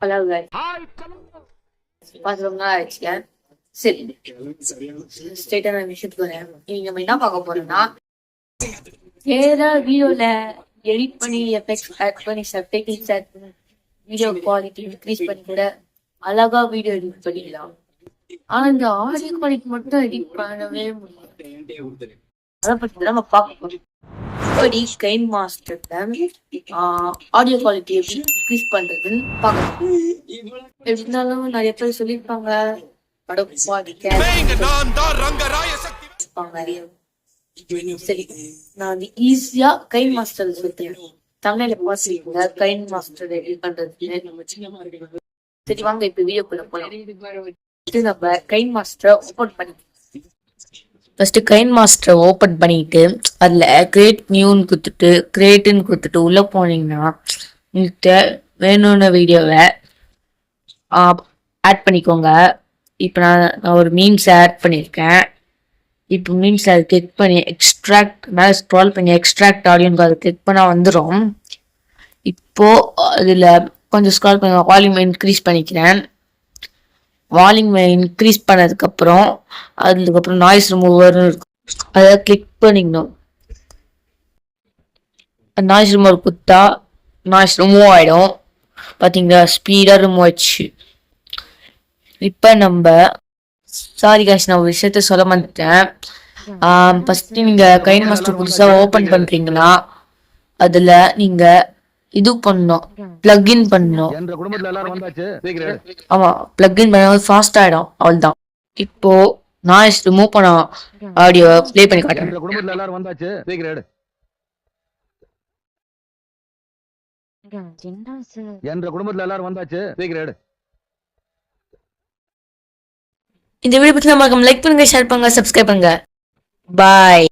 Hello guys. பார்த்து ரொம்ப நாள் ஆயிடுச்சுல. சரி, ஸ்ட்ரெயிட்டா நான் விஷயத்துக்கு வரேன். இன்னைக்கு நம்ம என்ன பார்க்க போறோம்னா, ஏதா வீடியோல எடிட் பண்ணி எஃபெக்ட்ஸ் ஆட் பண்ணி சப்டைட்டில்ஸ் ஆட் பண்ணி வீடியோ குவாலிட்டி இன்க்ரீஸ் பண்ணி கூட அழகா வீடியோ எடிட் பண்ணிடலாம். ஆனா இந்த ஆடியோ குவாலிட்டி மட்டும் எடிட் பண்ணவே முடியாது. அதை பத்தி நம்ம பார்க்க போறோம். எப்படி கைன் மாஸ்டர்ல ஆடியோ குவாலிட்டி எப்படி இன்க்ரீஸ் பண்றதுன்னு பார்க்கலாம். எப்படி இருந்தாலும் நிறைய பேர் சொல்லியிருப்பாங்க சரி, நான் வந்து ஈஸியா கைன் மாஸ்டர் சொல்றேன். தமிழ்ல பார்த்துருக்கீங்க கைன் மாஸ்டர் எடிட் பண்றது. சரி வாங்க இப்ப வீடியோக்குள்ள போலாம். நம்ம கைன் மாஸ்டரை ஓபன் பண்ணி ஃபர்ஸ்ட் கைன் மாஸ்டரை ஓப்பன் பண்ணிட்டு அதில் கிரியேட் நியூன்னு கொடுத்துட்டு உள்ளே போனீங்கன்னா உங்களுக்கு வேணும்ன வீடியோவை ஆட் பண்ணிக்கோங்க. இப்போ நான் ஒரு மீம்ஸை ஆட் பண்ணியிருக்கேன். இப்போ மீம்ஸை அதை கிளிக் பண்ணி எக்ஸ்ட்ராக்ட் மேலே ஸ்க்ரால் பண்ணி எக்ஸ்ட்ராக்ட் ஆடியோன்னு அதை கிளிக் பண்ணால் வந்துடும். இப்போது அதில் கொஞ்சம் ஸ்க்ரால் பண்ணி வால்யூம் இன்க்ரீஸ் பண்ணிக்கிறேன். வால்யூம் இன்க்ரீஸ் பண்ணதுக்கப்புறம் அதுக்கப்புறம் நாய்ஸ் ரிமூவர்னு இருக்கும், அதை கிளிக் பண்ணிக்கணும். நாய்ஸ் ரிமூவர் கொடுத்தா நாய்ஸ் ரிமூவ் ஆகிடும். பார்த்தீங்களா, ஸ்பீடாக ரிமூவ் ஆயிடுச்சு. இப்போ நம்ம சாரி காய்ஸ், நான் ஒரு விஷயத்த சொல்ல மாட்டேன். ஃபஸ்ட்டு நீங்கள் கைன் மாஸ்டர் புதுசாக ஓப்பன் பண்ணுறீங்களா, அதில் நீங்கள் இது பண்ணணும், பிளக்இன் பண்ணணும். ஆமா, பிளக்இன் பண்ண ஃபாஸ்ட் ஆயிடும். அவ்வளவுதான். இப்போ நாய்ஸ் ரிமூவ் பண்ண ஆடியோ ப்ளே பண்ணி காட்டுறேன். இந்த வீடியோ பத்தி நம்ம லைக் பண்ணுங்க, ஷேர் பண்ணுங்க, சப்ஸ்கிரைப் பண்ணுங்க. பாய்.